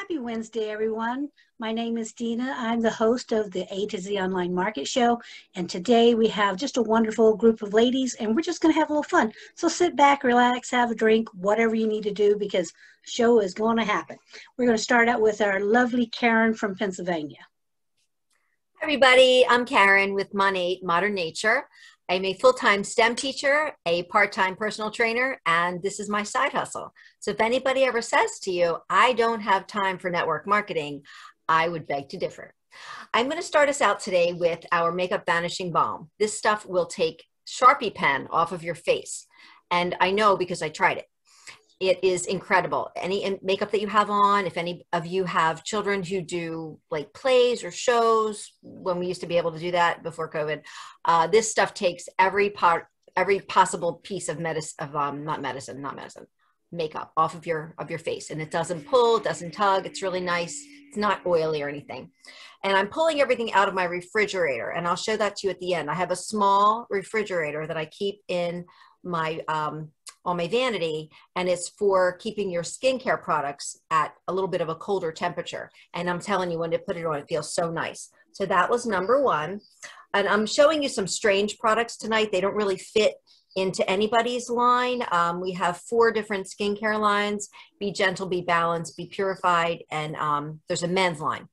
Happy Wednesday, everyone. My name is Dina. I'm the host of the A to Z Online Market Show. And today we have just a wonderful group of ladies, and we're just going to have a little fun. So sit back, relax, have a drink, whatever you need to do, because the show is going to happen. We're going to start out with our lovely Karen from Pennsylvania. Hi, everybody. I'm Karen with Modern Nature. I'm a full-time STEM teacher, a part-time personal trainer, and this is my side hustle. So if anybody ever says to you, I don't have time for network marketing, I would beg to differ. I'm going to start us out today with our Makeup Vanishing Balm. This stuff will take Sharpie pen off of your face. And I know because I tried it. It is incredible. Any makeup that you have on, if any of you have children who do like plays or shows, when we used to be able to do that before COVID, this stuff takes every possible piece of makeup off of your face, and it doesn't pull, it doesn't tug. It's really nice. It's not oily or anything. And I'm pulling everything out of my refrigerator, and I'll show that to you at the end. I have a small refrigerator that I keep in my on my vanity, and it's for keeping your skincare products at a little bit of a colder temperature. And I'm telling you, when you put it on, it feels so nice. So that was number one. And I'm showing you some strange products tonight. They don't really fit into anybody's line. We have 4 different skincare lines: Be Gentle, Be Balanced, Be Purified, and there's a men's line.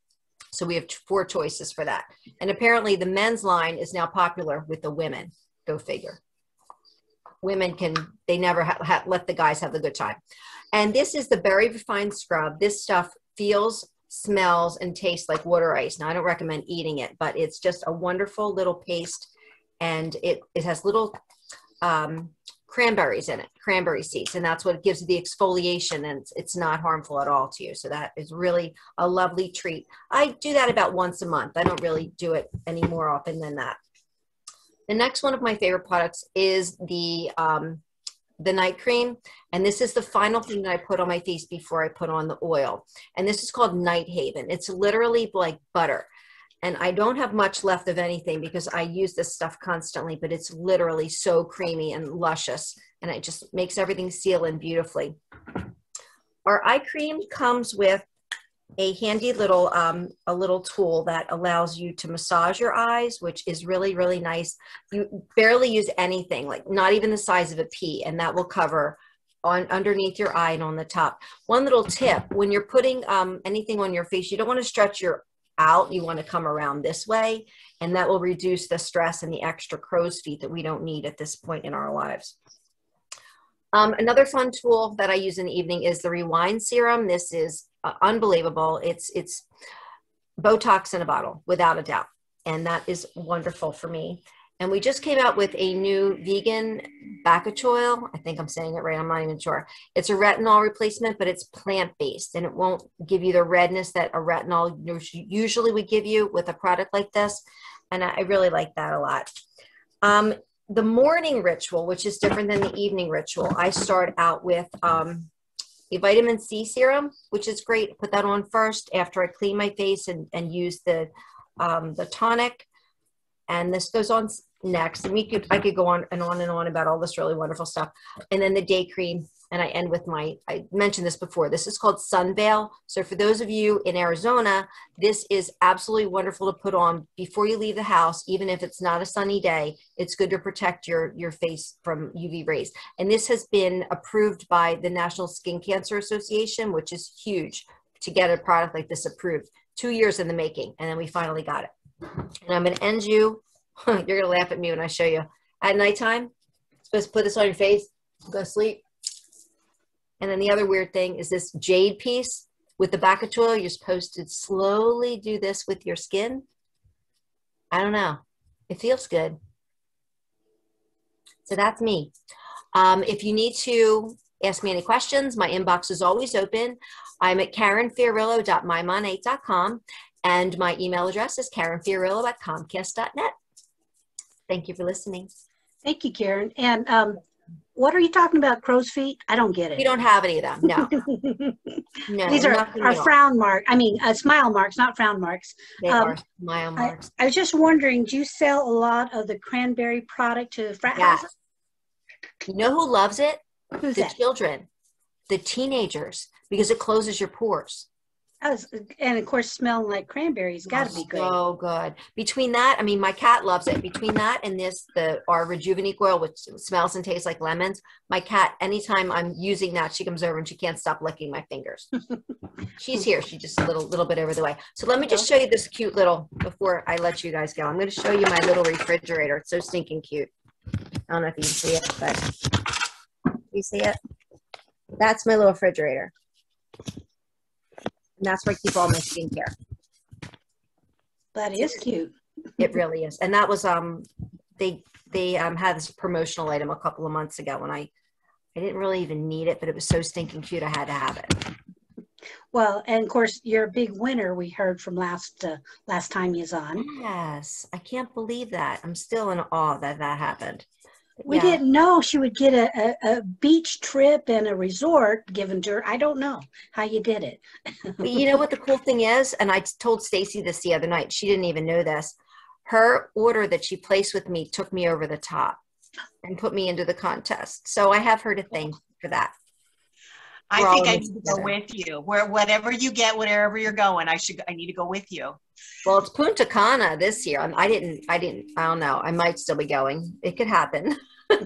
So we have 4 choices for that. And apparently the men's line is now popular with the women. Go figure. Women they never let the guys have the good time. And this is the Berry Refined Scrub. This stuff feels, smells, and tastes like water ice. Now, I don't recommend eating it, but it's just a wonderful little paste. And it has little cranberries in it, cranberry seeds. And that's what gives you the exfoliation, and it's not harmful at all to you. So that is really a lovely treat. I do that about once a month. I don't really do it any more often than that. The next one of my favorite products is the night cream. And this is the final thing that I put on my face before I put on the oil. And this is called Night Haven. It's literally like butter. And I don't have much left of anything because I use this stuff constantly, but it's literally so creamy and luscious. And it just makes everything seal in beautifully. Our eye cream comes with a handy little tool that allows you to massage your eyes, which is really, really nice. You barely use anything, like not even the size of a pea, and that will cover underneath your eye and on the top. One little tip: when you're putting anything on your face, you don't want to stretch your out. You want to come around this way, and that will reduce the stress and the extra crow's feet that we don't need at this point in our lives. Another fun tool that I use in the evening is the Rewind Serum. This is unbelievable. It's Botox in a bottle, without a doubt. And that is wonderful for me. And we just came out with a new vegan Bacachoil. I think I'm saying it right. I'm not even sure. It's a retinol replacement, but it's plant-based, and it won't give you the redness that a retinol usually would give you with a product like this. And I really like that a lot. The morning ritual, which is different than the evening ritual, I start out with a vitamin C serum, which is great. Put that on first after I clean my face and use the tonic. And this goes on next. And I could go on and on about all this really wonderful stuff. And then the day cream. And I end with I mentioned this before. This is called Sun Veil. So for those of you in Arizona, this is absolutely wonderful to put on before you leave the house. Even if it's not a sunny day, it's good to protect your face from UV rays. And this has been approved by the National Skin Cancer Association, which is huge to get a product like this approved. 2 years in the making, and then we finally got it. And I'm going to end you. You're going to laugh at me when I show you. At nighttime, supposed to put this on your face, go to sleep. And then the other weird thing is this jade piece with the Bacachoil. You're supposed to slowly do this with your skin. I don't know. It feels good. So that's me. If you need to ask me any questions, my inbox is always open. I'm at karenfiorillo.mymonate.com, and my email address is karenfiorillo@comcast.net. Thank you for listening. Thank you, Karen. And what are you talking about, crow's feet? I don't get it. We don't have any of them, no. No, these are frown marks. I mean, smile marks, not frown marks. They are smile marks. I was just wondering, do you sell a lot of the cranberry product to frat houses? You know who loves it? Who's the that? Children, the teenagers, because it closes your pores. And of course, smelling like cranberries got to be great. So good. Between that, I mean, my cat loves it. Between that and this, our Rejuvenate oil, which smells and tastes like lemons, my cat, anytime I'm using that, she comes over and she can't stop licking my fingers. She's here. She's just a little bit over the way. So let me just show you this cute little, before I let you guys go, I'm going to show you my little refrigerator. It's so stinking cute. I don't know if you can see it, but you see it? That's my little refrigerator. And that's where I keep all my skincare. That is cute. It really is. And that was, they had this promotional item a couple of months ago when I didn't really even need it, but it was so stinking cute I had to have it. Well, and of course, you're a big winner, we heard from last time you was on. Yes. I can't believe that. I'm still in awe that happened. We didn't know she would get a beach trip and a resort given to her. I don't know how you did it. But you know what the cool thing is? And I told Stacy this the other night. She didn't even know this. Her order that she placed with me took me over the top and put me into the contest. So I have her to thank for that. I think I need to go with you. Whatever you get, wherever you're going, I need to go with you. Well, it's Punta Cana this year. I don't know. I might still be going. It could happen.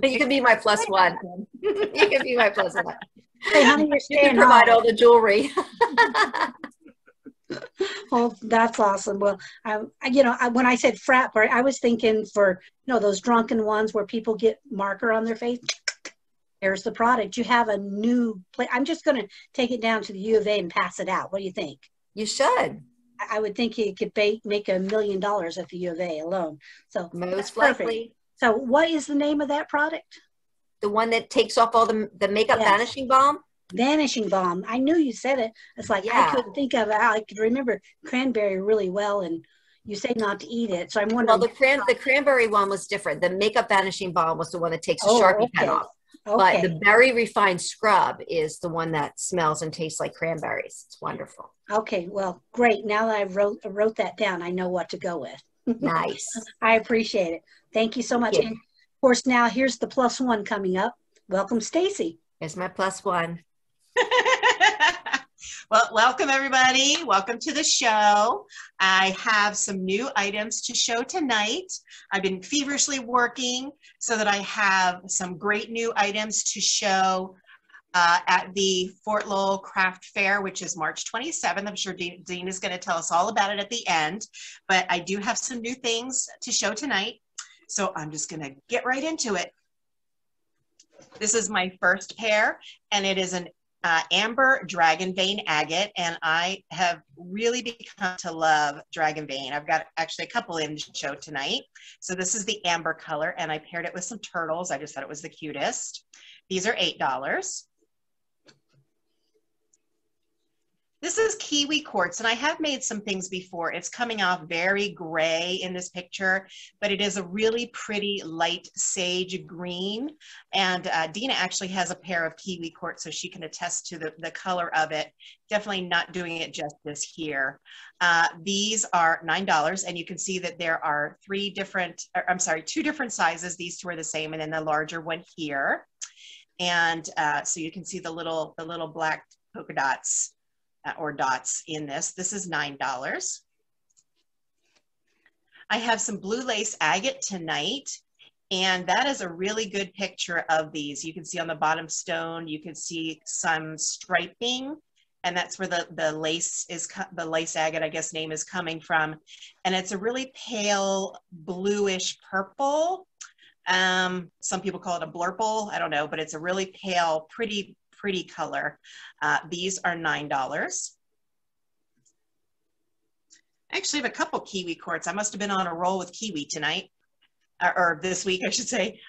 You can be my plus one. You can be my plus one. Hey, honey, you're staying You can provide all the jewelry. Oh, that's awesome. Well, when I said frat party, I was thinking for, those drunken ones where people get marker on their face. There's the product. You have a new place. I'm just going to take it down to the U of A and pass it out. What do you think? You should. I would think you could make $1 million at the U of A alone. So most likely. So what is the name of that product? The one that takes off all the makeup Vanishing Balm? Vanishing Balm. I knew you said it. It's like I couldn't think of it. I could remember cranberry really well, and you say not to eat it. So I'm wondering. Well, the cranberry one was different. The makeup Vanishing Balm was the one that takes the Sharpie pen off. Okay. But the berry refined scrub is the one that smells and tastes like cranberries. It's wonderful. Okay, well, great. Now that I wrote that down, I know what to go with. Nice. I appreciate it. Thank you so much. And of course, now here's the plus one coming up. Welcome, Stacy. Here's my plus one. Well, welcome everybody. Welcome to the show. I have some new items to show tonight. I've been feverishly working so that I have some great new items to show at the Fort Lowell Craft Fair, which is March 27th. I'm sure Dean is going to tell us all about it at the end, but I do have some new things to show tonight. So I'm just going to get right into it. This is my first pair, and it is an amber dragon vein agate, and I have really become to love dragon vein. I've got actually a couple in to show tonight. So this is the amber color, and I paired it with some turtles. I just thought it was the cutest. These are $8. This is Kiwi Quartz, and I have made some things before. It's coming off very gray in this picture, but it is a really pretty light sage green. And Dina actually has a pair of Kiwi Quartz, so she can attest to the color of it. Definitely not doing it justice here. These are $9, and you can see that there are two different sizes. These two are the same, and then the larger one here. And so you can see the little black polka dots. Or dots in this. This is $9. I have some blue lace agate tonight, and that is a really good picture of these. You can see on the bottom stone, you can see some striping, and that's where the lace is, the lace agate, I guess, name is coming from. And it's a really pale bluish purple. Some people call it a blurple, I don't know, but it's a really pale, pretty color. These are $9. I actually have a couple Kiwi Quartz. I must have been on a roll with Kiwi tonight, or this week, I should say.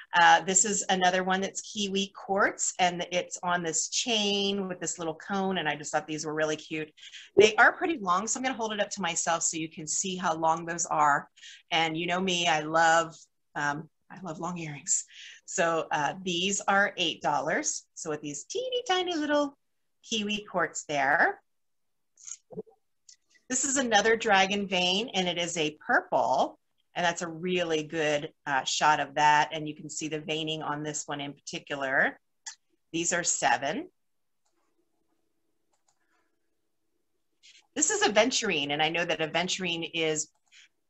This is another one that's Kiwi Quartz, and it's on this chain with this little cone, and I just thought these were really cute. They are pretty long, so I'm going to hold it up to myself so you can see how long those are. And you know me, I love long earrings. So these are $8. So with these teeny tiny little Kiwi Quartz there. This is another dragon vein, and it is a purple, and that's a really good shot of that. And you can see the veining on this one in particular. These are $7. This is aventurine, and I know that aventurine is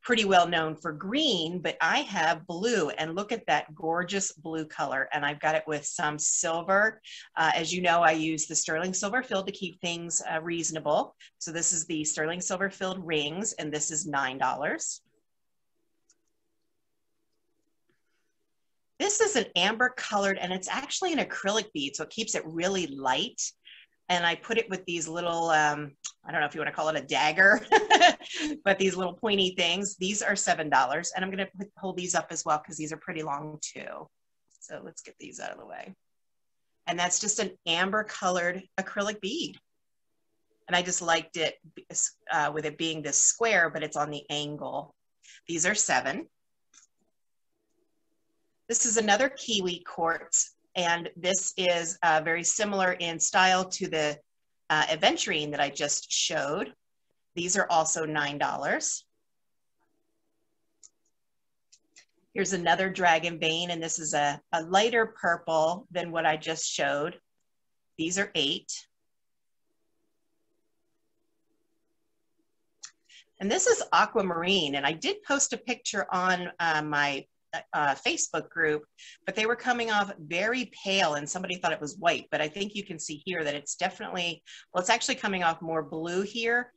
pretty well known for green, but I have blue, and look at that gorgeous blue color. And I've got it with some silver. As you know, I use the sterling silver filled to keep things reasonable. So this is the sterling silver filled rings, and this is $9. This is an amber colored, and it's actually an acrylic bead, so it keeps it really light. And I put it with these little, I don't know if you want to call it a dagger, but these little pointy things. These are $7. And I'm going to hold these up as well because these are pretty long too. So let's get these out of the way. And that's just an amber colored acrylic bead. And I just liked it with it being this square, but it's on the angle. These are $7. This is another Kiwi Quartz. And this is very similar in style to the aventurine that I just showed. These are also $9. Here's another dragon vein, and this is a lighter purple than what I just showed. These are $8. And this is Aquamarine, and I did post a picture on my Facebook group, but they were coming off very pale, and somebody thought it was white, but I think you can see here that it's definitely, well, it's actually coming off more blue here.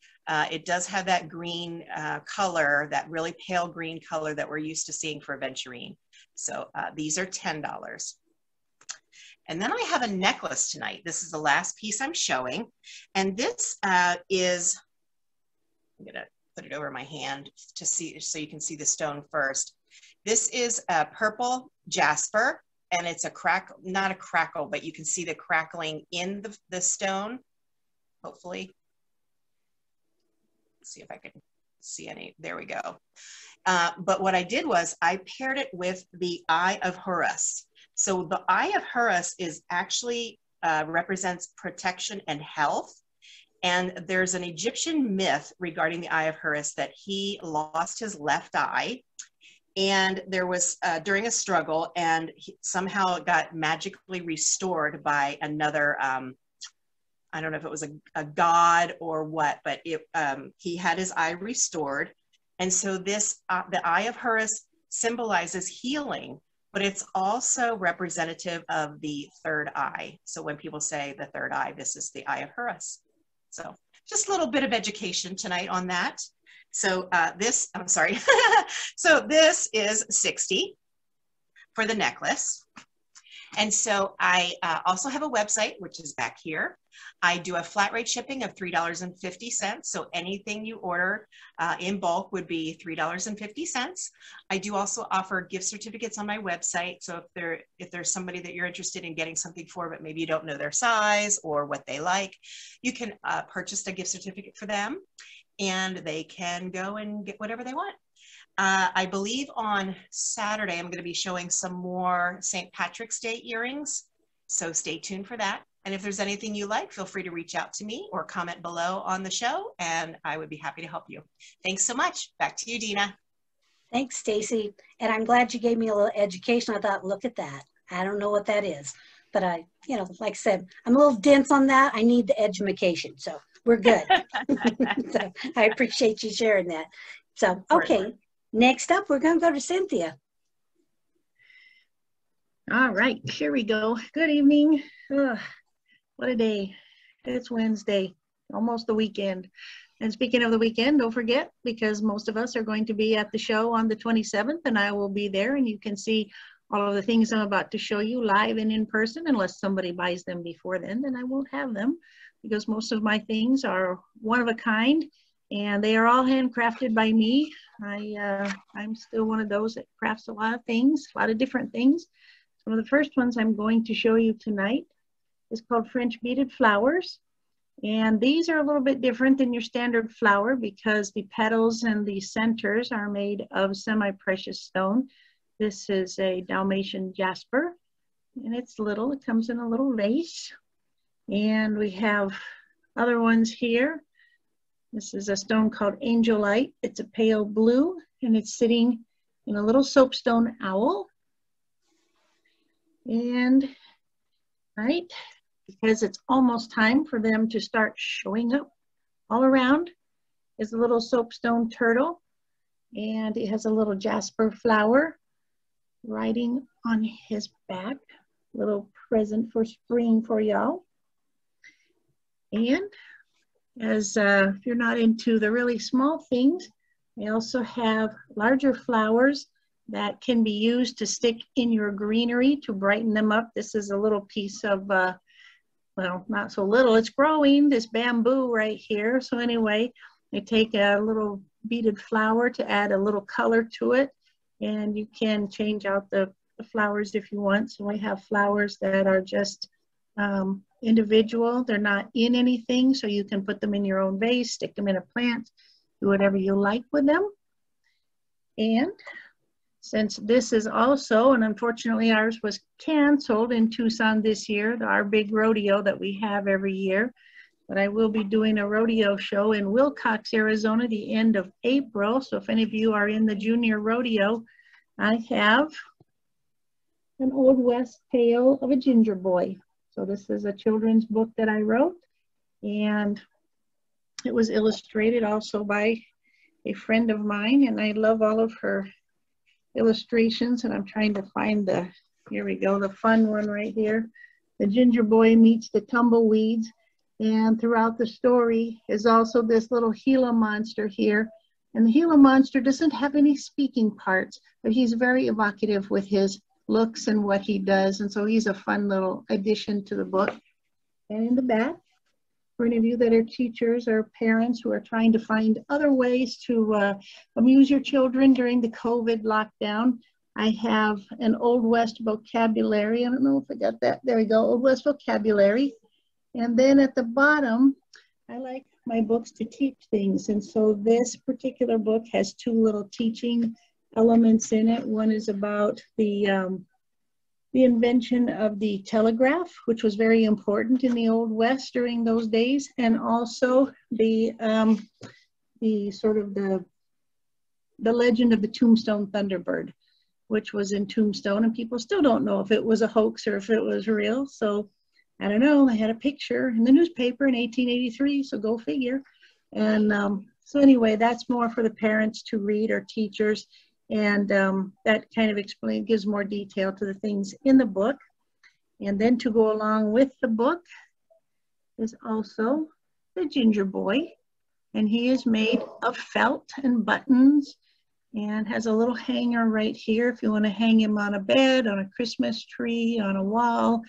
It does have that green color, that really pale green color that we're used to seeing for aventurine. So these are $10. And then I have a necklace tonight. This is the last piece I'm showing, and this is, I'm gonna put it over my hand to see, so you can see the stone first. This is a purple Jasper, and it's a crack, not a crackle, but you can see the crackling in the stone, hopefully. Let's see if I can see any, there we go. But what I did was I paired it with the Eye of Horus. So the Eye of Horus is actually represents protection and health. And there's an Egyptian myth regarding the Eye of Horus that he lost his left eye. And there was during a struggle, and somehow it got magically restored by another, I don't know if it was a god or what, but he had his eye restored. And so this, the Eye of Horus symbolizes healing, but it's also representative of the third eye. So when people say the third eye, this is the Eye of Horus. So just a little bit of education tonight on that. So this, I'm sorry. So this is $60 for the necklace. And so I also have a website, which is back here. I do a flat rate shipping of $3.50. So anything you order in bulk would be $3.50. I do also offer gift certificates on my website. So if there's somebody that you're interested in getting something for, but maybe you don't know their size or what they like, you can purchase a gift certificate for them, and they can go and get whatever they want. I believe on Saturday, I'm going to be showing some more St. Patrick's Day earrings. So stay tuned for that. And if there's anything you like, feel free to reach out to me or comment below on the show, and I would be happy to help you. Thanks so much. Back to you, Dina. Thanks, Stacy. And I'm glad you gave me a little education. I thought, look at that. I don't know what that is. But I, you know, like I said, I'm a little dense on that. I need the education. So we're good. So I appreciate you sharing that. So, okay. Next up, we're going to go to Cynthia. All right, here we go. Good evening. What a day. It's Wednesday, almost the weekend. And speaking of the weekend, don't forget, because most of us are going to be at the show on the 27th, and I will be there, and you can see all of the things I'm about to show you live and in person. Unless somebody buys them before then I won't have them, because most of my things are one of a kind, and they are all handcrafted by me. I'm still one of those that crafts a lot of things, a lot of different things. One of the first ones I'm going to show you tonight is called French Beaded Flowers. And these are a little bit different than your standard flower because the petals and the centers are made of semi-precious stone. This is a Dalmatian Jasper, and it's little. It comes in a little vase. And we have other ones here. This is a stone called Angelite. It's a pale blue, and it's sitting in a little soapstone owl. And, right, because it's almost time for them to start showing up all around, is a little soapstone turtle, and it has a little Jasper flower riding on his back. Little present for spring for y'all. And as if you're not into the really small things, we also have larger flowers that can be used to stick in your greenery to brighten them up. This is a little piece of, well, not so little, it's growing, this bamboo right here. So anyway, I take a little beaded flower to add a little color to it, and you can change out the flowers if you want. So we have flowers that are just individual. They're not in anything, so you can put them in your own vase, stick them in a plant, do whatever you like with them. And since this is also, and unfortunately ours was canceled in Tucson this year, our big rodeo that we have every year, but I will be doing a rodeo show in Wilcox, Arizona, the end of April. So if any of you are in the junior rodeo, I have an Old West tale of a ginger boy. So this is a children's book that I wrote, and it was illustrated also by a friend of mine, and I love all of her illustrations, and I'm trying to find the, here we go, the fun one right here. The ginger boy meets the tumbleweeds, and throughout the story is also this little Gila monster here. And the Gila monster doesn't have any speaking parts, but he's very evocative with his looks and what he does, and so he's a fun little addition to the book. And in the back, for any of you that are teachers or parents who are trying to find other ways to amuse your children during the COVID lockdown, I have an Old West vocabulary. I don't know if I got that. There we go, Old West vocabulary. And then at the bottom, I like my books to teach things. And so this particular book has two little teaching elements in it. One is about the invention of the telegraph, which was very important in the Old West during those days, and also the sort of the legend of the Tombstone Thunderbird, which was in Tombstone, and people still don't know if it was a hoax or if it was real. So I don't know, I had a picture in the newspaper in 1883, so go figure. And so anyway, that's more for the parents to read or teachers. And that kind of gives more detail to the things in the book. And then to go along with the book is also the ginger boy. And he is made of felt and buttons and has a little hanger right here if you want to hang him on a bed, on a Christmas tree, on a wall,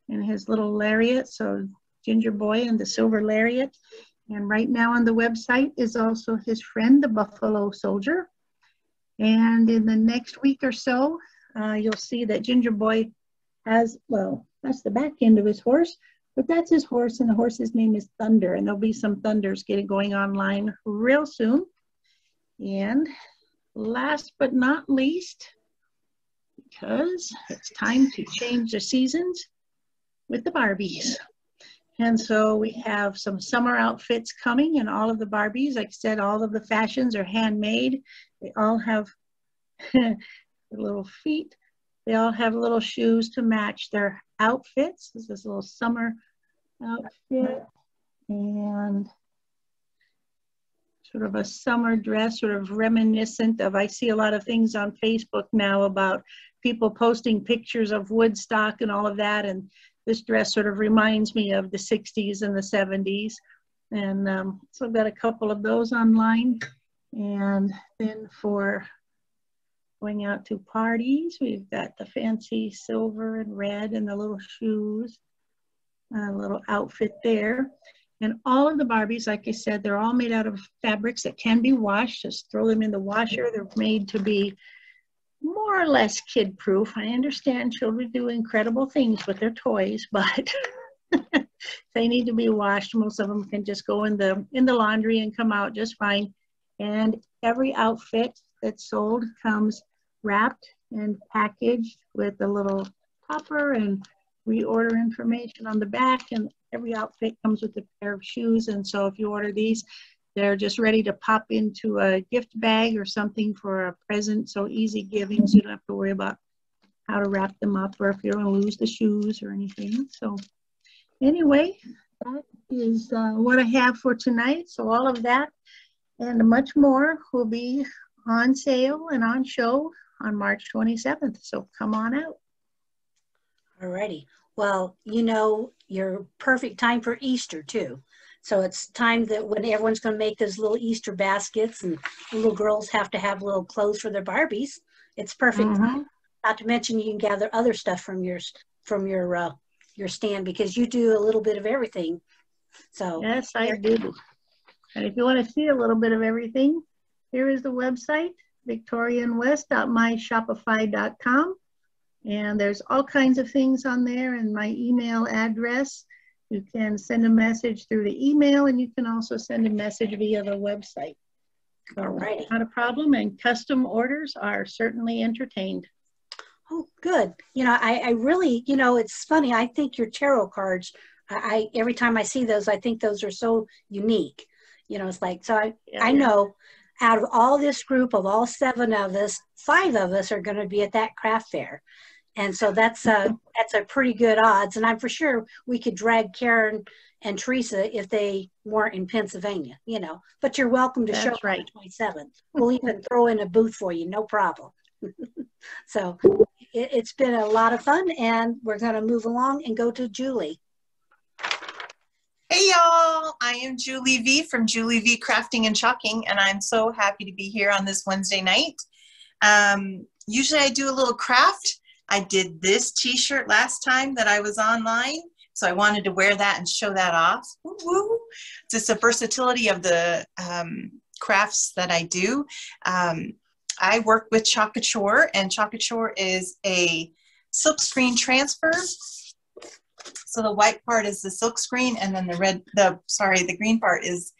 and his little lariat. So ginger boy and the silver lariat. And right now on the website is also his friend, the buffalo soldier. And in the next week or so, you'll see that Ginger Boy has, well, that's the back end of his horse, but that's his horse, and the horse's name is Thunder, and there'll be some Thunders going online real soon. And last but not least, because it's time to change the seasons with the Barbies. And so we have some summer outfits coming, and all of the Barbies, like I said, all of the fashions are handmade. They all have little feet. They all have little shoes to match their outfits. This is a little summer outfit and sort of a summer dress, sort of reminiscent of, I see a lot of things on Facebook now about people posting pictures of Woodstock and all of that. And this dress sort of reminds me of the 60s and the 70s. And so I've got a couple of those online. And then for going out to parties, we've got the fancy silver and red and the little shoes, a little outfit there. And all of the Barbies, like I said, they're all made out of fabrics that can be washed. Just throw them in the washer. They're made to be more or less kid-proof. I understand children do incredible things with their toys, but they need to be washed. Most of them can just go in the laundry and come out just fine. And every outfit that's sold comes wrapped and packaged with a little topper and reorder information on the back. And every outfit comes with a pair of shoes. And so if you order these, they're just ready to pop into a gift bag or something for a present. So easy giving, so you don't have to worry about how to wrap them up or if you're going to lose the shoes or anything. So anyway, that is what I have for tonight. So all of that And much more will be on sale and on show on March 27th. So come on out. Alrighty. Well, you know, your perfect time for Easter too. So it's time that when everyone's going to make those little Easter baskets and little girls have to have little clothes for their Barbies. It's perfect time. Not to mention you can gather other stuff from your stand because you do a little bit of everything. So yes, I do. And if you want to see a little bit of everything, here is the website, victorianwest.myshopify.com. And there's all kinds of things on there and my email address. You can send a message through the email and you can also send a message via the website. So alrighty. Not a problem, and custom orders are certainly entertained. Oh, good. You know, I really, you know, it's funny. I think your tarot cards, every time I see those, I think those are so unique. You know, it's like, so I know out of all this group of all 7 of us, 5 of us are going to be at that craft fair. And so that's a pretty good odds. And I'm for sure we could drag Karen and Teresa if they weren't in Pennsylvania, you know, but you're welcome to show up on the 27th. We'll even throw in a booth for you. No problem. So it's been a lot of fun and we're going to move along and go to Julie. Hey y'all, I am Julie V from Julie V Crafting and Chalking, and I'm so happy to be here on this Wednesday night. Usually I do a little craft. I did this t-shirt last time that I was online, so I wanted to wear that and show that off. Woo-woo. Just the versatility of the crafts that I do. I work with Chalkature, and Chalkature is a silkscreen transfer. So the white part is the silk screen, and then the green part is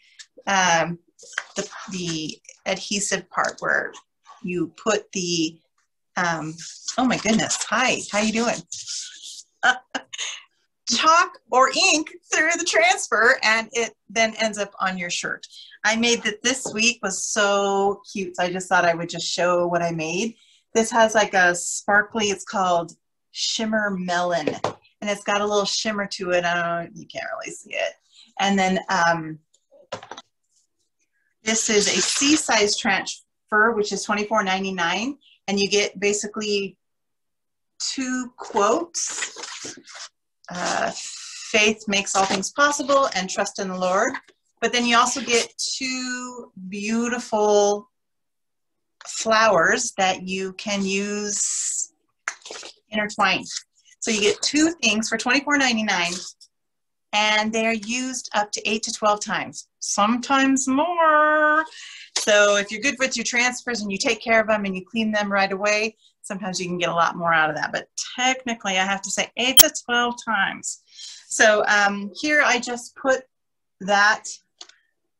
the adhesive part where you put the, oh my goodness, hi, how you doing? Chalk or ink through the transfer, and it then ends up on your shirt. I made that this week, was so cute, so I just thought I would just show what I made. This has like a sparkly, it's called Shimmer Melon. And it's got a little shimmer to it. I don't know, you can't really see it. And then this is a C-size transfer, which is $24.99. And you get basically 2 quotes. Faith makes all things possible and trust in the Lord. But then you also get 2 beautiful flowers that you can use intertwined. So you get 2 things for $24.99, and they're used up to 8 to 12 times, sometimes more. So if you're good with your transfers and you take care of them and you clean them right away, sometimes you can get a lot more out of that. But technically, I have to say 8 to 12 times. So here I just put that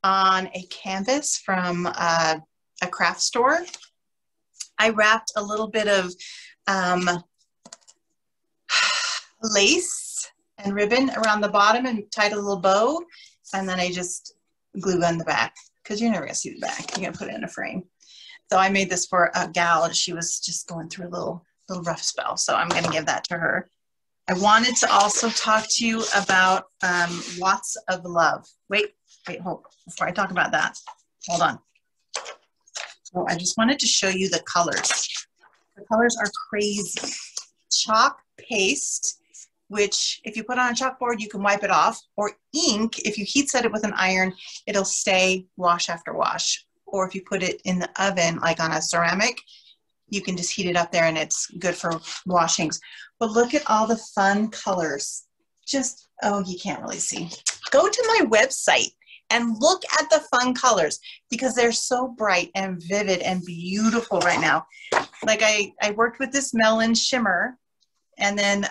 on a canvas from a craft store. I wrapped a little bit of lace and ribbon around the bottom and tied a little bow, and then I just glue gun the back because you're never gonna see the back. You're gonna put it in a frame. So I made this for a gal. She was just going through a little rough spell, so I'm gonna give that to her. I wanted to also talk to you about Watts of Love. Wait, hold before I talk about that. Hold on. So I just wanted to show you the colors. The colors are crazy. Chalk paste, which if you put on a chalkboard, you can wipe it off, or ink, if you heat set it with an iron, it'll stay wash after wash. Or if you put it in the oven, like on a ceramic, you can just heat it up there and it's good for washings. But look at all the fun colors. Just, oh, you can't really see. Go to my website and look at the fun colors because they're so bright and vivid and beautiful right now. Like I worked with this melon shimmer and then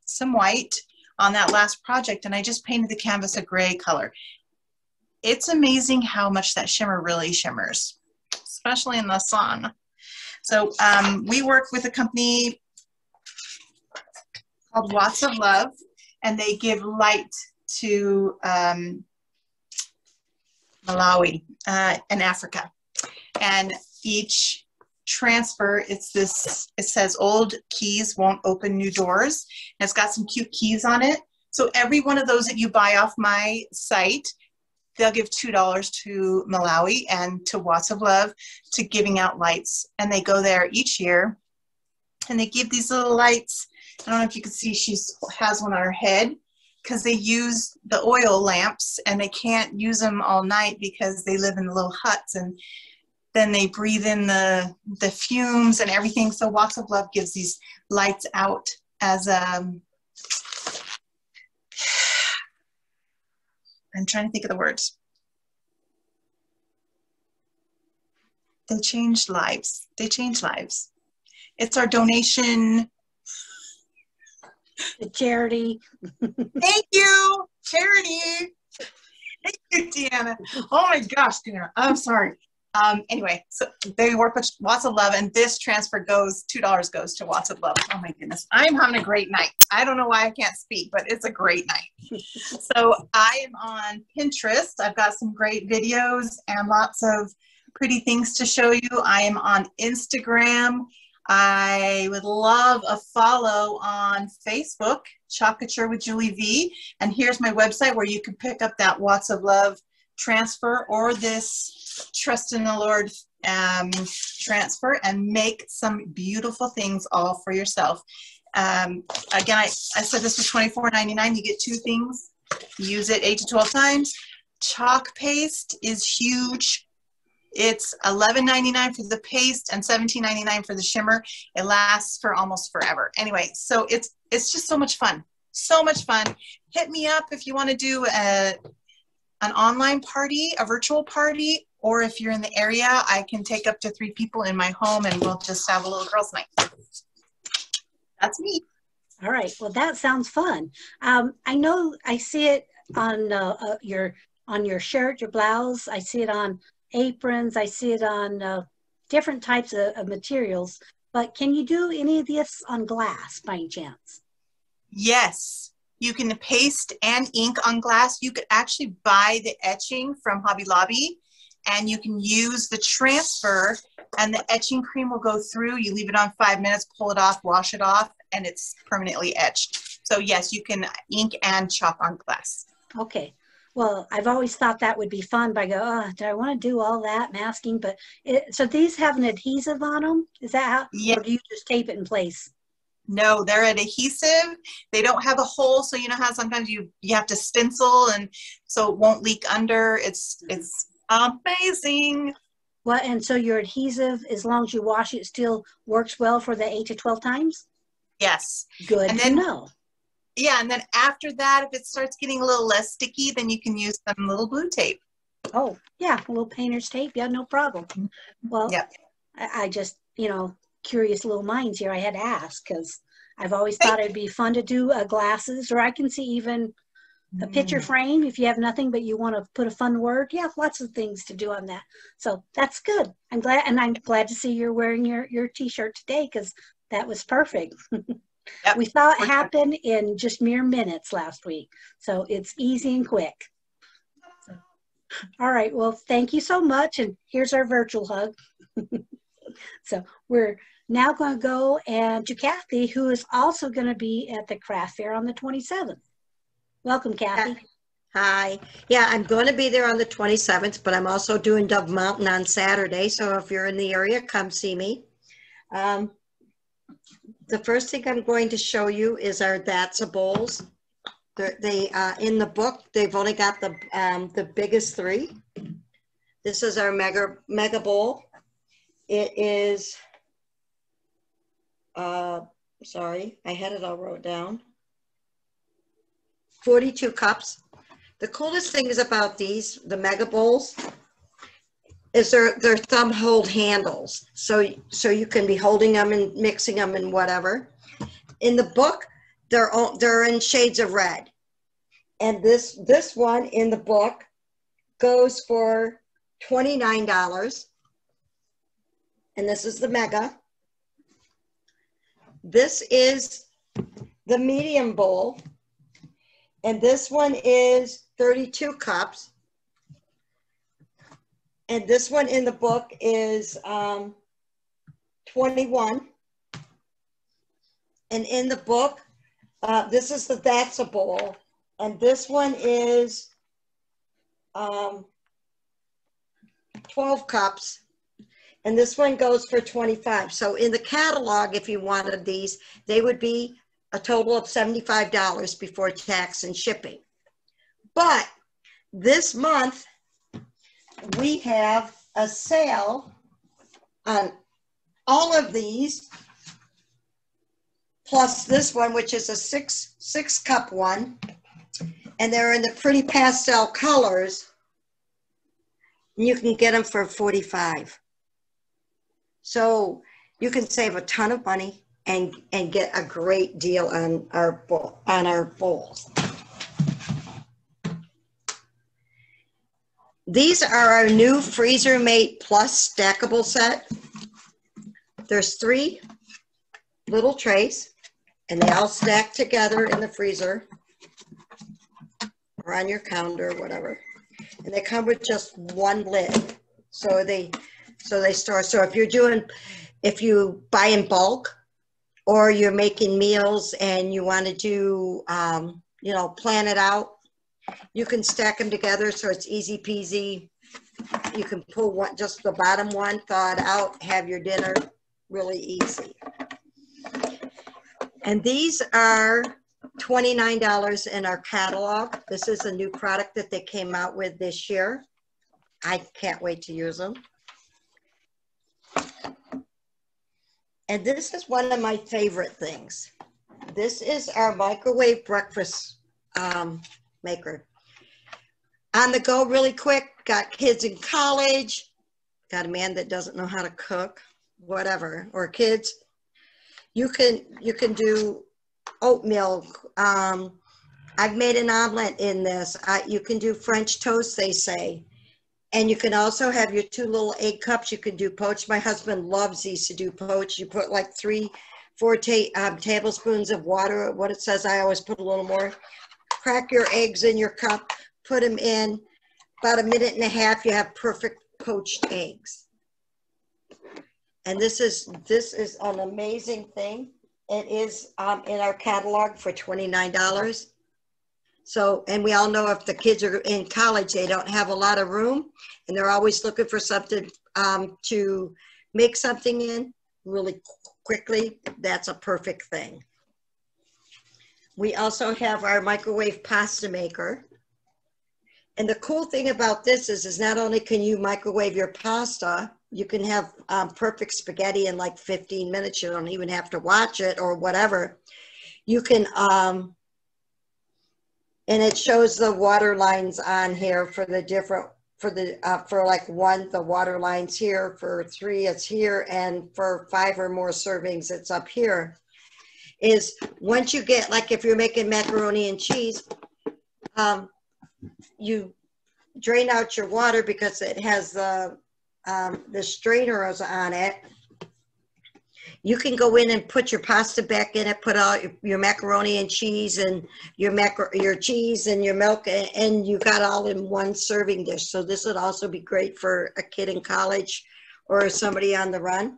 some white on that last project, and I just painted the canvas a gray color. It's amazing how much that shimmer really shimmers, especially in the sun. So we work with a company called Watts of Love, and they give light to Malawi and Africa. And each transfer, it's this, it says old keys won't open new doors. And it's got some cute keys on it. So every one of those that you buy off my site they'll give $2 to Malawi and to Watts of Love to giving out lights. And they go there each year and they give these little lights. I don't know if you can see, she has one on her head because they use the oil lamps and they can't use them all night because they live in the little huts, and then they breathe in the fumes and everything. So Watts of Love gives these lights out as I'm trying to think of the words. They changed lives. They change lives. It's our donation. The charity. Thank you, charity. Thank you, Deanna. Oh my gosh, Deanna, I'm sorry. Anyway, so they work with Watts of Love, and this transfer goes, $2 goes to Watts of Love. Oh my goodness, I'm having a great night. I don't know why I can't speak, but it's a great night. So I am on Pinterest. I've got some great videos and lots of pretty things to show you. I am on Instagram. I would love a follow on Facebook, Chocolature with Julie V. And here's my website where you can pick up that Watts of Love transfer or this Trust in the Lord transfer and make some beautiful things all for yourself. Again, I said this was $24.99. You get 2 things. Use it 8 to 12 times. Chalk paste is huge. It's $11.99 for the paste and $17.99 for the shimmer. It lasts for almost forever. Anyway, so it's just so much fun. So much fun. Hit me up if you want to do an online party, a virtual party, or if you're in the area, I can take up to 3 people in my home and we'll just have a little girls' night. That's me. All right. Well, that sounds fun. I know I see it on your shirt, your blouse. I see it on aprons. I see it on different types of materials. But can you do any of this on glass by any chance? Yes. You can paste and ink on glass. You could actually buy the etching from Hobby Lobby, and you can use the transfer, and the etching cream will go through. You leave it on 5 minutes, pull it off, wash it off, and it's permanently etched. So yes, you can ink and chalk on glass. Okay. Well, I've always thought that would be fun, but I go, oh, do I want to do all that masking? But so these have an adhesive on them? Is that how, Yeah. or do you just tape it in place? No, they're adhesive. They don't have a hole, so you know how sometimes you have to stencil, and so it won't leak under. It's amazing. Well, and so your adhesive, as long as you wash it, still works well for the 8 to 12 times? Yes. Good And to then, know. yeah, and then after that, if it starts getting a little less sticky, then you can use some little blue tape. Oh, yeah, a little painter's tape. Yeah, no problem. Well, Yep. I just, curious little minds here. I had to ask because I've always thought it'd be fun to do glasses, or I can see even a picture frame if you have nothing but you want to put a fun word. Yeah, lots of things to do on that. So that's good. I'm glad, and I'm glad to see you're wearing your t-shirt today because that was perfect. Yep. We saw it happen in just mere minutes last week. So it's easy and quick. All right. Well, thank you so much. And here's our virtual hug. So we're now going to go to Kathy, who is also going to be at the craft fair on the 27th. Welcome, Kathy. Hi. Yeah, I'm going to be there on the 27th, but I'm also doing Dove Mountain on Saturday. So if you're in the area, come see me. The first thing I'm going to show you is our That's a Bowls. They in the book, they've only got the biggest 3. This is our mega bowl. It is, sorry, I had it all wrote down. 42 cups. The coolest thing is about these, the mega bowls, is they're thumb hold handles. So you can be holding them and mixing them and whatever. In the book, they're in shades of red. And this one in the book goes for $29. And this is the mega. This is the medium bowl. And this one is 32 cups. And this one in the book is 21. And in the book, this is the That's a Bowl. And this one is 12 cups. And this one goes for 25. So in the catalog, if you wanted these, they would be a total of $75 before tax and shipping. But this month, we have a sale on all of these, plus this one, which is a six cup one. And they're in the pretty pastel colors. And you can get them for 45. So you can save a ton of money and get a great deal on our bowls. These are our new Freezer Mate Plus stackable set. There's 3 little trays, and they all stack together in the freezer or on your counter, whatever. And they come with just one lid. So they store. So if you buy in bulk, or you're making meals and you want to do, plan it out, you can stack them together so it's easy peasy. You can pull just the bottom one, thaw it out, have your dinner, really easy. And these are $29 in our catalog. This is a new product that they came out with this year. I can't wait to use them. And this is one of my favorite things. This is our microwave breakfast maker. On the go really quick, got kids in college, got a man that doesn't know how to cook, whatever, or kids. You can do oatmeal. I've made an omelet in this. You can do French toast, they say. And you can also have your 2 little egg cups. You can do poached. My husband loves these to do poached. You put like 3-4 tablespoons of water. What it says, I always put a little more. Crack your eggs in your cup. Put them in. About 1.5 minutes, you have perfect poached eggs. And this is an amazing thing. It is in our catalog for $29. So, and we all know if the kids are in college, they don't have a lot of room and they're always looking for something to make something in really quickly. That's a perfect thing. We also have our microwave pasta maker. And the cool thing about this is not only can you microwave your pasta, you can have perfect spaghetti in like 15 minutes. You don't even have to watch it or whatever. You can, and it shows the water lines on here for the different, for like 1, the water lines here, for 3, it's here, and for 5 or more servings, it's up here. Is once you get, like if you're making macaroni and cheese, you drain out your water because it has the strainers on it. You can go in and put your pasta back in it, put all your macaroni and cheese and your cheese and your milk, and you got all in one serving dish. So this would also be great for a kid in college or somebody on the run.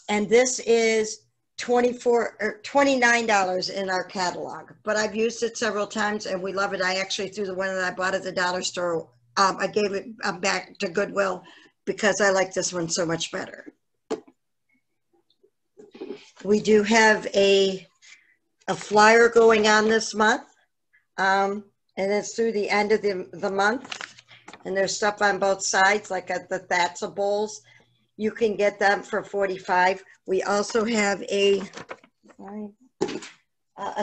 And this is $29 in our catalog, but I've used it several times and we love it. I actually threw the one that I bought at the dollar store. I gave it back to Goodwill because I like this one so much better. We do have a flyer going on this month, and it's through the end of the month. And there's stuff on both sides, like at the Thatsa bowls. You can get them for $45. We also have a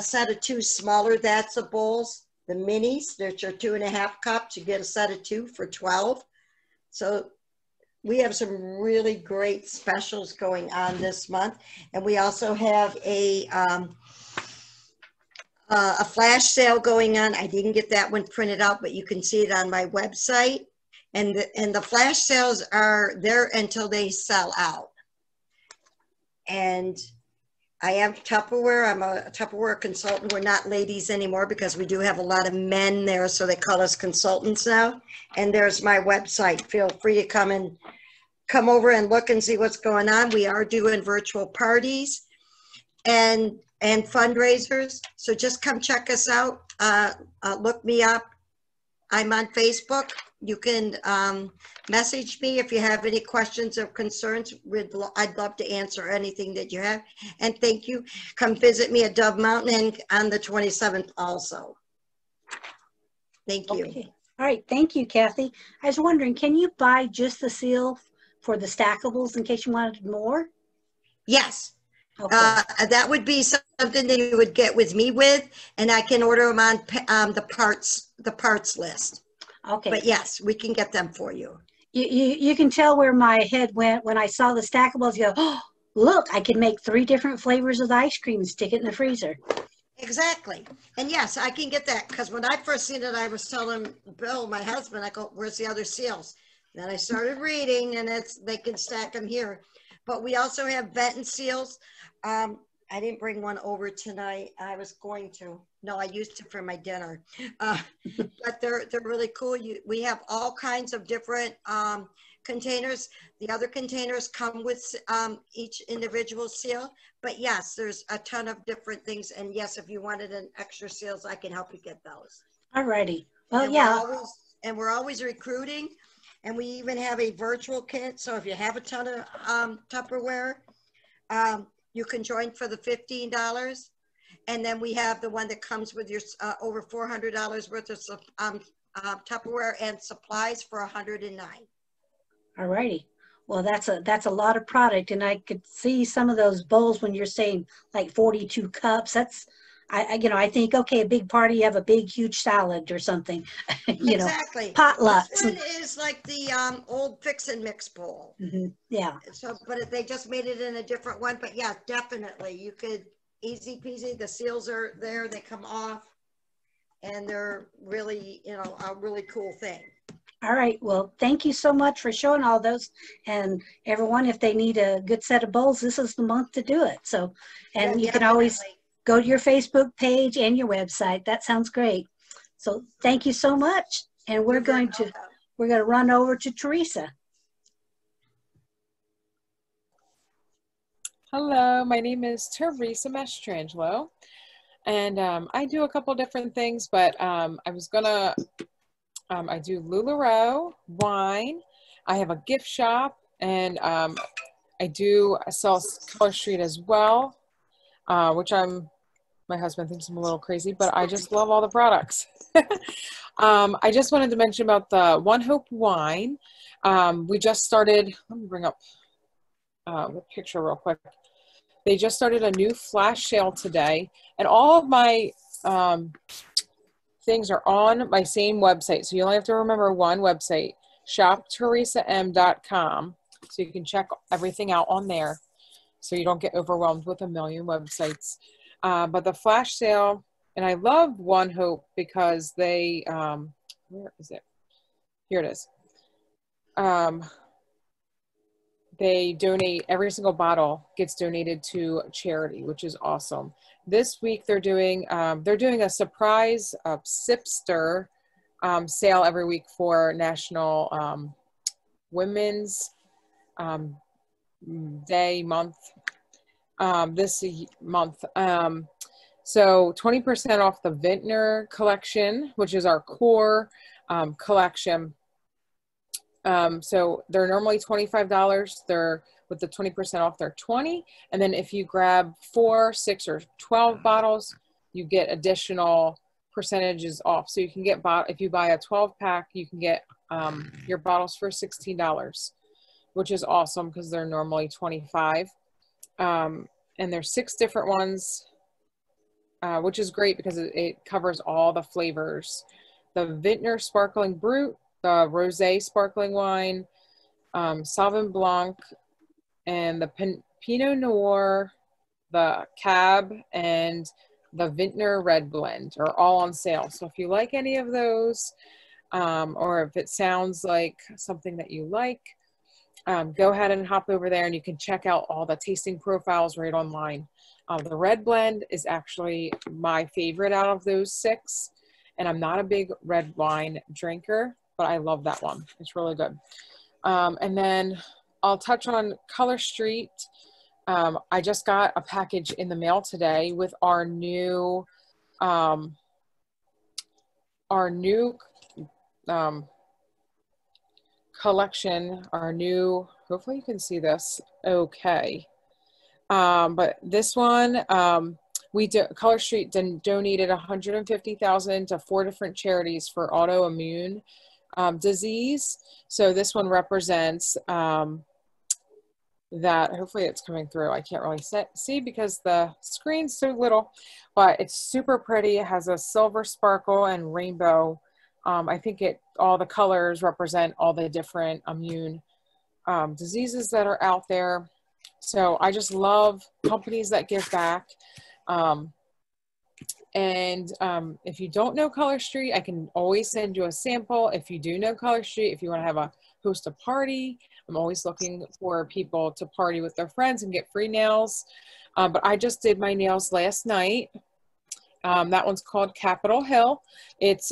set of 2 smaller Thatsa bowls, the minis. They're your 2.5 cups. You get a set of 2 for $12. So we have some really great specials going on this month. And we also have a flash sale going on. I didn't get that one printed out, but you can see it on my website. And the flash sales are there until they sell out. And I am Tupperware. I'm a Tupperware consultant. We're not ladies anymore because we do have a lot of men there, so they call us consultants now. And there's my website. Feel free to come over and look and see what's going on. We are doing virtual parties and fundraisers. So just come check us out. Look me up I'm on Facebook. You can message me if you have any questions or concerns. I'd love to answer anything that you have. And thank you. Come visit me at Dove Mountain on the 27th also. Thank you. Okay. All right. Thank you, Kathy. I was wondering, can you buy just the seal for the stackables in case you wanted more? Yes. Okay. That would be something that you would get with me with, and I can order them on the parts list. Okay. But yes, we can get them for you. You can tell where my head went when I saw the stackables. You go, oh, look, I can make 3 different flavors of the ice cream and stick it in the freezer. Exactly. And yes, I can get that, because when I first seen it, I was telling Bill, my husband, I go, where's the other seals? Then I started reading, and they can stack them here. But we also have Benton seals. I didn't bring one over tonight. I was going to. No, I used it for my dinner. But they're really cool. We have all kinds of different containers. The other containers come with each individual seal. But yes, there's a ton of different things. And yes, if you wanted an extra seals, I can help you get those. All righty. Well, and yeah. We're always recruiting. And we even have a virtual kit. So if you have a ton of Tupperware, you can join for the $15. And then we have the one that comes with your over $400 worth of Tupperware and supplies for $109. All righty. Well, that's a lot of product, and I could see some of those bowls when you're saying like 42 cups. That's, I think, okay, a big party, you have a big, huge salad or something, Exactly. Potlucks. This one is like the old fix and mix bowl. Mm-hmm. Yeah. So, but they just made it in a different one. But yeah, definitely, you could easy peasy. The seals are there; they come off, and they're really, a really cool thing. All right. Well, thank you so much for showing all those. And everyone, if they need a good set of bowls, this is the month to do it. So, and Yeah, you can always go to your Facebook page and your website. That sounds great. So thank you so much. And we're going to run over to Teresa. Hello, my name is Teresa Mastrangelo, and I do a couple different things, but I do LuLaRoe wine. I have a gift shop, and I sell Color Street as well, which my husband thinks I'm a little crazy, but I just love all the products. I just wanted to mention about the One Hope wine. We just started, let me bring up the picture real quick. They just started a new flash sale today, and all of my things are on my same website. So you only have to remember one website, shopteresam.com. So you can check everything out on there so you don't get overwhelmed with a million websites. But the flash sale, and I love One Hope because they, where is it? Here it is. They donate, every single bottle gets donated to charity, which is awesome. This week they're doing a surprise Sipster sale every week for National Women's Day month, this month. So 20% off the Vintner collection, which is our core collection. So they're normally $25. They're with the 20% off, they're $20. And then if you grab 4, 6, or 12 bottles, you get additional percentages off. So you can get, if you buy a 12 pack, you can get your bottles for $16, which is awesome because they're normally $25. And there's 6 different ones, which is great because it covers all the flavors. The Vintner Sparkling Brut, the Rosé Sparkling Wine, Sauvignon Blanc, and the Pinot Noir, the Cab, and the Vintner Red Blend are all on sale. So if you like any of those, or if it sounds like something that you like, go ahead and hop over there and you can check out all the tasting profiles right online. The Red Blend is actually my favorite out of those 6. And I'm not a big red wine drinker, but I love that one. It's really good. And then I'll touch on Color Street. I just got a package in the mail today with our new collection, our new, hopefully you can see this okay. But this one, Color Street donated $150,000 to 4 different charities for autoimmune disease. So this one represents that. Hopefully it's coming through. I can't really see because the screen's so little, but it's super pretty. It has a silver sparkle and rainbow. I think all the colors represent all the different immune diseases that are out there. So I just love companies that give back. If you don't know Color Street, I can always send you a sample. If you do know Color Street, if you want to host a party, I'm always looking for people to party with their friends and get free nails. But I just did my nails last night. That one's called Capitol Hill. It's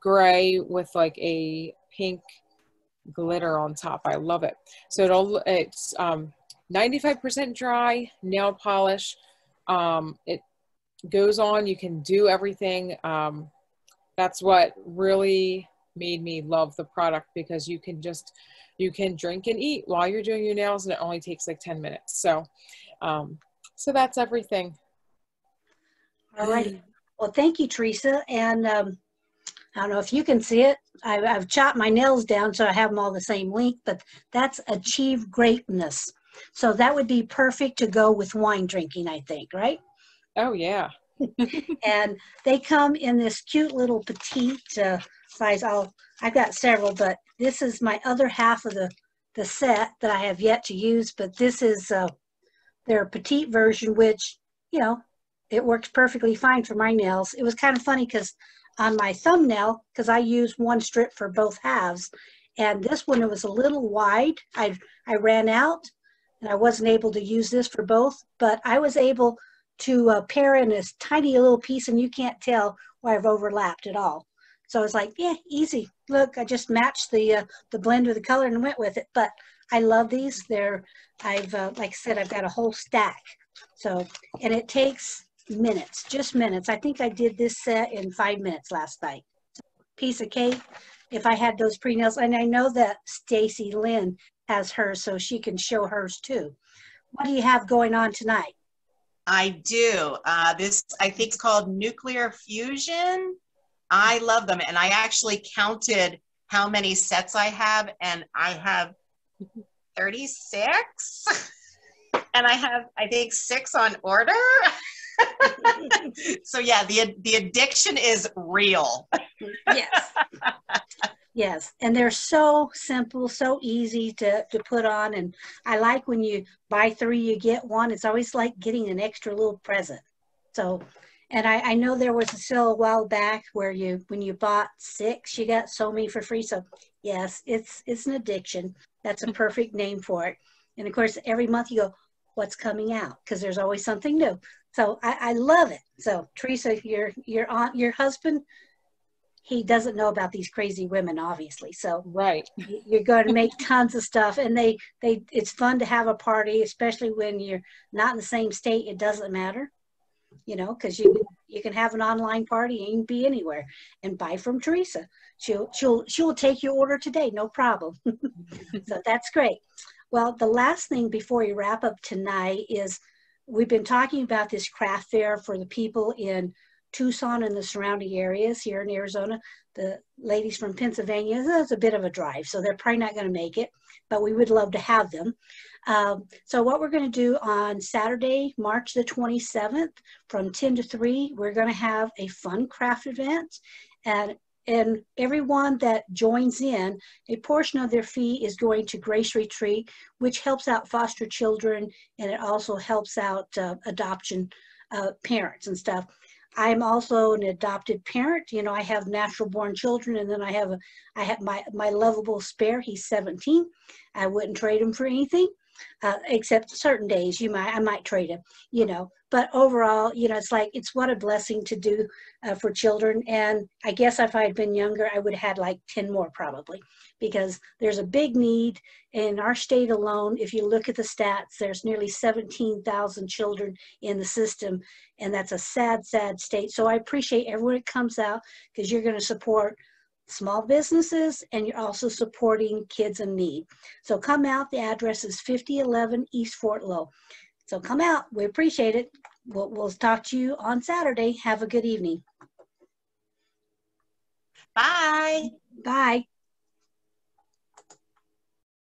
gray with like a pink glitter on top. I love it. So it's 95% dry nail polish. It goes on. You can do everything. That's what really made me love the product, because you can drink and eat while you're doing your nails, and it only takes like 10 minutes. So that's everything. All right. Well, thank you, Teresa. And I don't know if you can see it. I've chopped my nails down so I have them all the same length, but that's Achieve Greatness. So that would be perfect to go with wine drinking, I think, right? Oh, yeah. And they come in this cute little petite size. I've got several, but this is my other half of the set that I have yet to use. But this is their petite version, which, you know, it works perfectly fine for my nails. It was kind of funny because on my thumbnail, because I use one strip for both halves, and this one, it was a little wide. I ran out, and I wasn't able to use this for both, but I was able to pair in this tiny little piece, and you can't tell where I've overlapped at all. So it's like, yeah, easy. Look, I just matched the blend with the color and went with it. But I love these. Like I said, I've got a whole stack. So, and it takes minutes, just minutes. I think I did this set in 5 minutes last night. Piece of cake. If I had those pre-nails, and I know that Stacy Lynn has hers, so she can show hers too. What do you have going on tonight? I do. This, I think, is called Nuclear Fusion. I love them. And I actually counted how many sets I have, and I have 36. And I have, I think, 6 on order. So yeah, the addiction is real. Yes. Yes, and they're so simple, so easy to put on, and I like when you buy 3, you get 1. It's always like getting an extra little present. So, and I know there was a sale a while back where when you bought 6, you got so many for free. So yes, it's an addiction. That's a perfect name for it. And of course, every month you go, what's coming out? Because there's always something new. So I love it. So Teresa, your husband, he doesn't know about these crazy women, obviously. So right, you're going to make tons of stuff, and it's fun to have a party, especially when you're not in the same state. It doesn't matter, you know, because you can have an online party and be anywhere. And buy from Teresa. She'll take your order today, no problem. So that's great. Well, the last thing before we wrap up tonight is we've been talking about this craft fair for the people in Tucson and the surrounding areas here in Arizona. The ladies from Pennsylvania, that's a bit of a drive, so they're probably not going to make it, but we would love to have them. So what we're going to do on Saturday, March the 27th, from 10 to 3, we're going to have a fun craft event, and everyone that joins in, a portion of their fee is going to Grace Retreat, which helps out foster children, and it also helps out adoption parents and stuff. I'm also an adopted parent. You know, I have natural born children, and then I have my lovable spare. He's 17. I wouldn't trade him for anything, except certain days I might trade him, you know. But overall, you know, it's what a blessing to do for children. And I guess if I had been younger, I would have had like 10 more probably, because there's a big need in our state alone. If you look at the stats, there's nearly 17,000 children in the system, and that's a sad, sad state. So I appreciate everyone that comes out, because you're going to support small businesses, and you're also supporting kids in need. So come out. The address is 5011 East Fort Low. So come out. We appreciate it. We'll talk to you on Saturday. Have a good evening. Bye. Bye.